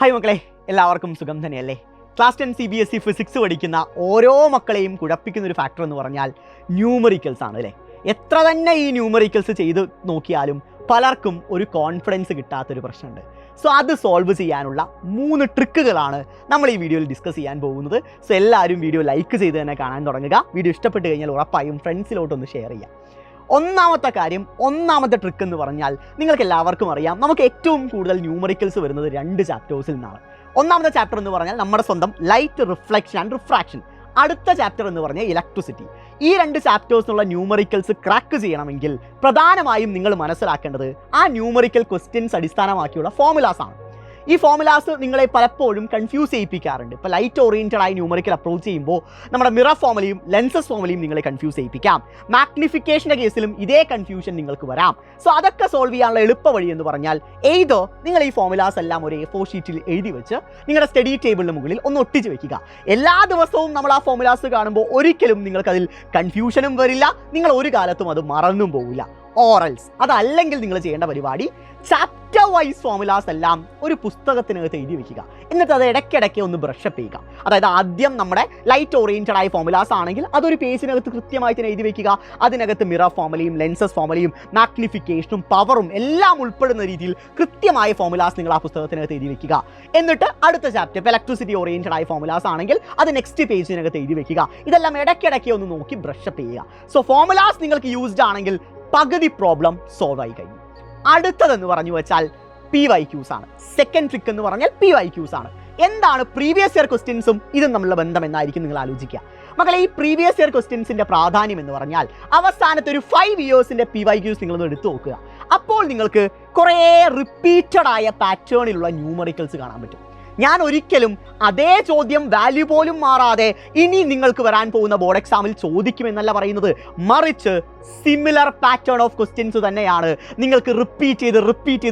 Hi മക്കളെ, എല്ലാവർക്കും സുഖം തന്നെയല്ലേ? ക്ലാസ് 10 CBSE ഫിസിക്സ് പഠിക്കുന്ന ഓരോ മക്കളെയും കുഴപ്പിക്കുന്ന ഒരു ഫാക്ടർ എന്ന് പറഞ്ഞാൽ ന്യൂമറിക്കൽസ് ആണ് അല്ലേ. എത്ര തന്നെ ഈ ന്യൂമറിക്കൽസ് ചെയ്ത് നോക്കിയാലും പലർക്കും ഒരു കോൺഫിഡൻസ് കിട്ടാത്തൊരു പ്രശ്നമുണ്ട്. സോ അത് സോൾവ് ചെയ്യാനുള്ള 3 ട്രിക്കുകളാണ് നമ്മൾ ഈ വീഡിയോയിൽ ഡിസ്കസ് ചെയ്യാൻ പോകുന്നത്. സോ എല്ലാവരും വീഡിയോ ലൈക്ക് ചെയ്ത് തന്നെ കാണാൻ തുടങ്ങുക. വീഡിയോ ഇഷ്ടപ്പെട്ട് കഴിഞ്ഞാൽ ഉറപ്പായും ഫ്രണ്ട്സിലോട്ടൊന്ന് ഷെയർ ചെയ്യാം. ഒന്നാമത്തെ ട്രിക്ക് എന്ന് പറഞ്ഞാൽ നിങ്ങൾക്ക് എല്ലാവർക്കും അറിയാം, നമുക്ക് ഏറ്റവും കൂടുതൽ ന്യൂമറിക്കൽസ് വരുന്നത് 2 ചാപ്റ്റേഴ്സിൽ നിന്നാണ്. ഒന്നാമത്തെ ചാപ്റ്റർ എന്ന് പറഞ്ഞാൽ നമ്മുടെ സ്വന്തം ലൈറ്റ് റിഫ്ലക്ഷൻ ആൻഡ് റിഫ്രാക്ഷൻ. അടുത്ത ചാപ്റ്റർ എന്ന് പറഞ്ഞാൽ ഇലക്ട്രിസിറ്റി. ഈ 2 ചാപ്റ്റേഴ്സിനുള്ള ന്യൂമറിക്കൽസ് ക്രാക്ക് ചെയ്യണമെങ്കിൽ പ്രധാനമായും നിങ്ങൾ മനസ്സിലാക്കേണ്ടത് ആ ന്യൂമറിക്കൽ ക്വസ്റ്റ്യൻസ് അടിസ്ഥാനമാക്കിയുള്ള ഫോർമുലാസ് ആണ്. ഈ ഫോർമുലാസ് നിങ്ങളെ പലപ്പോഴും കൺഫ്യൂസ് ചെയ്യിപ്പിക്കാറുണ്ട്. ഇപ്പോൾ ലൈറ്റ് ഓറിയൻറ്റഡ് ആയി ന്യൂമറിക്കൽ അപ്രോച്ച് ചെയ്യുമ്പോൾ നമ്മുടെ മിറർ ഫോർമുലയും ലെൻസസ് ഫോർമുലയും നിങ്ങളെ കൺഫ്യൂസ് ചെയ്യിപ്പിക്കാം. മാഗ്നിഫിക്കേഷൻ്റെ കേസിലും ഇതേ കൺഫ്യൂഷൻ നിങ്ങൾക്ക് വരാം. സോ അതൊക്കെ സോൾവ് ചെയ്യാനുള്ള എളുപ്പ വഴി എന്ന് പറഞ്ഞാൽ നിങ്ങൾ ഈ ഫോർമുലാസ് എല്ലാം ഒരു A4 ഷീറ്റിൽ എഴുതി വെച്ച് നിങ്ങളുടെ സ്റ്റഡി ടേബിളിന് മുകളിൽ ഒന്ന് ഒട്ടിച്ച് വെക്കുക. എല്ലാ ദിവസവും നമ്മൾ ആ ഫോർമുലാസ് കാണുമ്പോൾ ഒരിക്കലും നിങ്ങൾക്കതിൽ കൺഫ്യൂഷനും വരില്ല, നിങ്ങൾ ഒരു കാലത്തും അത് മറന്നും പോവില്ല. ഓറൽസ് അതല്ലെങ്കിൽ നിങ്ങൾ ചെയ്യേണ്ട പരിപാടി ചാപ്റ്റർ വൈസ് ഫോർമുലാസ് എല്ലാം ഒരു പുസ്തകത്തിനകത്ത് എഴുതി വെക്കുക. എന്നിട്ട് അത് ഇടയ്ക്കിടയ്ക്ക് ഒന്ന് ബ്രഷപ്പ് ചെയ്യുക. അതായത് ആദ്യം നമ്മുടെ ലൈറ്റ് ഓറിയൻറ്റഡ് ആയ ഫോർമുലാസ് ആണെങ്കിൽ അതൊരു പേജിനകത്ത് കൃത്യമായിട്ട് തന്നെ എഴുതി വെക്കുക. അതിനകത്ത് മിറർ ഫോർമുലയും ലെൻസസ് ഫോർമുലയും മാഗ്നിഫിക്കേഷനും പവറും എല്ലാം ഉൾപ്പെടുന്ന രീതിയിൽ കൃത്യമായ ഫോർമുലാസ് നിങ്ങൾ ആ പുസ്തകത്തിനകത്ത് എഴുതി വെക്കുക. എന്നിട്ട് അടുത്ത ചാപ്റ്റർ ഇപ്പോൾ ഇലക്ട്രിസിറ്റി ഓറിയൻറ്റഡ് ആയ ഫോർമുലാസ് ആണെങ്കിൽ അത് നെക്സ്റ്റ് പേജിനകത്ത് എഴുതി വെക്കുക. ഇതെല്ലാം ഇടയ്ക്കിടയ്ക്ക് ഒന്ന് നോക്കി ബ്രഷപ്പ് ചെയ്യുക. സോ ഫോർമുലാസ് നിങ്ങൾക്ക് യൂസ്ഡ് ആണെങ്കിൽ പകുതി പ്രോബ്ലം സോൾവ് ആയി കഴിഞ്ഞു. അടുത്തതെന്ന് പറഞ്ഞു വെച്ചാൽ PYQs ആണ്. സെക്കൻഡ് ട്രിക്ക് എന്ന് പറഞ്ഞാൽ PYQs ആണ്. എന്താണ് പ്രീവിയസ് ഇയർ ക്വസ്റ്റ്യൻസും ഇതും തമ്മിലുള്ള ബന്ധം എന്നായിരിക്കും നിങ്ങൾ ആലോചിക്കുക. മക്കളെ, ഈ പ്രീവിയസ് ഇയർ ക്വസ്റ്റ്യൻസിന്റെ പ്രാധാന്യം എന്ന് പറഞ്ഞാൽ അവസാനത്തെ ഒരു 5 ഇയേഴ്സിന്റെ PYQs നിങ്ങളൊന്ന് എടുത്തു നോക്കുക. അപ്പോൾ നിങ്ങൾക്ക് കുറേ റിപ്പീറ്റഡ് ആയ പാറ്റേണിലുള്ള ന്യൂമറിക്കൽസ് കാണാൻ പറ്റും. ഞാൻ ഒരിക്കലും അതേ ചോദ്യം വാല്യൂ പോലും മാറാതെ ഇനി നിങ്ങൾക്ക് വരാൻ പോകുന്ന ബോർഡ് എക്സാമിൽ ചോദിക്കുമെന്നല്ല പറയുന്നത്, മറിച്ച് സിമിലർ പാറ്റേൺ ഓഫ് ക്വസ്റ്റ്യൻസ് തന്നെയാണ് നിങ്ങൾക്ക് റിപ്പീറ്റ്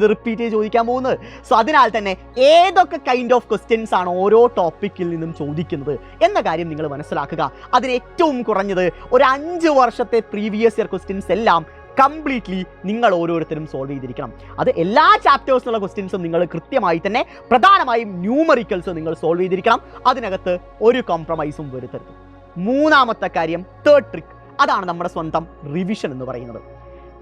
ചെയ്ത് ചോദിക്കാൻ പോകുന്നത്. സോ അതിനാൽ തന്നെ ഏതൊക്കെ കൈൻഡ് ഓഫ് ക്വസ്റ്റ്യൻസ് ആണ് ഓരോ ടോപ്പിക്കിൽ നിന്നും ചോദിക്കുന്നത് എന്ന കാര്യം നിങ്ങൾ മനസ്സിലാക്കുക. അതിന് ഏറ്റവും കുറഞ്ഞത് ഒരു 5 വർഷത്തെ പ്രീവിയസ് ഇയർ ക്വസ്റ്റ്യൻസ് എല്ലാം കംപ്ലീറ്റ്ലി നിങ്ങൾ ഓരോരുത്തരും സോൾവ് ചെയ്തിരിക്കണം. അത് എല്ലാ ചാപ്റ്റേഴ്സിലുള്ള ക്വസ്റ്റ്യൻസും നിങ്ങൾ കൃത്യമായി തന്നെ പ്രധാനമായും ന്യൂമറിക്കൽസ് നിങ്ങൾ സോൾവ് ചെയ്തിരിക്കണം. അതിനകത്ത് ഒരു കോംപ്രമൈസും വരുത്തരുത്. മൂന്നാമത്തെ കാര്യം, തേർഡ് ട്രിക്ക്, അതാണ് നമ്മുടെ സ്വന്തം റിവിഷൻ എന്ന് പറയുന്നത്.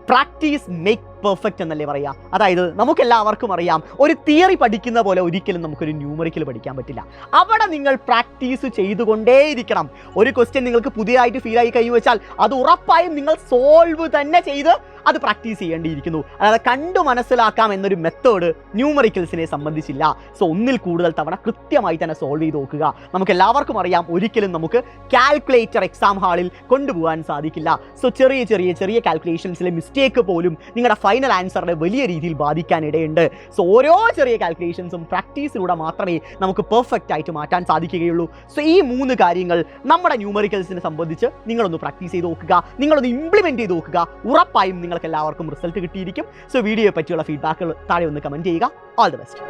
പ്രാക്ടീസ് മേക്ക് പെർഫെക്റ്റ് എന്നല്ലേ പറയുക. അതായത് നമുക്കെല്ലാവർക്കും അറിയാം, ഒരു തിയറി പഠിക്കുന്ന പോലെ ഒരിക്കലും നമുക്കൊരു ന്യൂമറിക്കൽ പഠിക്കാൻ പറ്റില്ല. അവിടെ നിങ്ങൾ പ്രാക്ടീസ് ചെയ്തുകൊണ്ടേയിരിക്കണം. ഒരു ക്വസ്റ്റ്യൻ നിങ്ങൾക്ക് പുതിയതായിട്ട് ഫീൽ ആയി കഴിഞ്ഞു വെച്ചാൽ അത് ഉറപ്പായും നിങ്ങൾ സോൾവ് തന്നെ ചെയ്ത് അത് പ്രാക്ടീസ് ചെയ്യേണ്ടിയിരിക്കുന്നു. അതായത് കണ്ടു മനസ്സിലാക്കാം എന്നൊരു മെത്തേഡ് ന്യൂമറിക്കൽസിനെ സംബന്ധിച്ചില്ല. സോ ഒന്നിൽ കൂടുതൽ തവണ കൃത്യമായി തന്നെ സോൾവ് ചെയ്ത് നോക്കുക. നമുക്ക് എല്ലാവർക്കും അറിയാം, ഒരിക്കലും നമുക്ക് കാൽക്കുലേറ്റർ എക്സാം ഹാളിൽ കൊണ്ടുപോകാൻ സാധിക്കില്ല. സോ ചെറിയ കാൽക്കുലേഷൻസിലെ മിസ്റ്റേക്ക് പോലും നിങ്ങളുടെ ഫൈനൽ ആൻസറിനെ വലിയ രീതിയിൽ ബാധിക്കാൻ ഇടയുണ്ട്. സോ ഓരോ ചെറിയ കാൽക്കുലേഷൻസും പ്രാക്ടീസിലൂടെ മാത്രമേ നമുക്ക് പെർഫെക്റ്റ് ആയിട്ട് മാറ്റാൻ സാധിക്കുകയുള്ളൂ. സോ ഈ 3 കാര്യങ്ങൾ നമ്മുടെ ന്യൂമറിക്കൽസിനെ സംബന്ധിച്ച് നിങ്ങളൊന്ന് പ്രാക്ടീസ് ചെയ്ത് നോക്കുക, നിങ്ങളൊന്ന് ഇംപ്ലിമെൻറ്റ് ചെയ്ത് നോക്കുക. ഉറപ്പായും നിങ്ങൾക്ക് എല്ലാവർക്കും റിസൾട്ട് കിട്ടിയിരിക്കും. സോ വീഡിയോയെ പറ്റിയുള്ള ഫീഡ്ബാക്കുകൾ താഴെ ഒന്ന് കമൻറ്റ് ചെയ്യുക. All the best.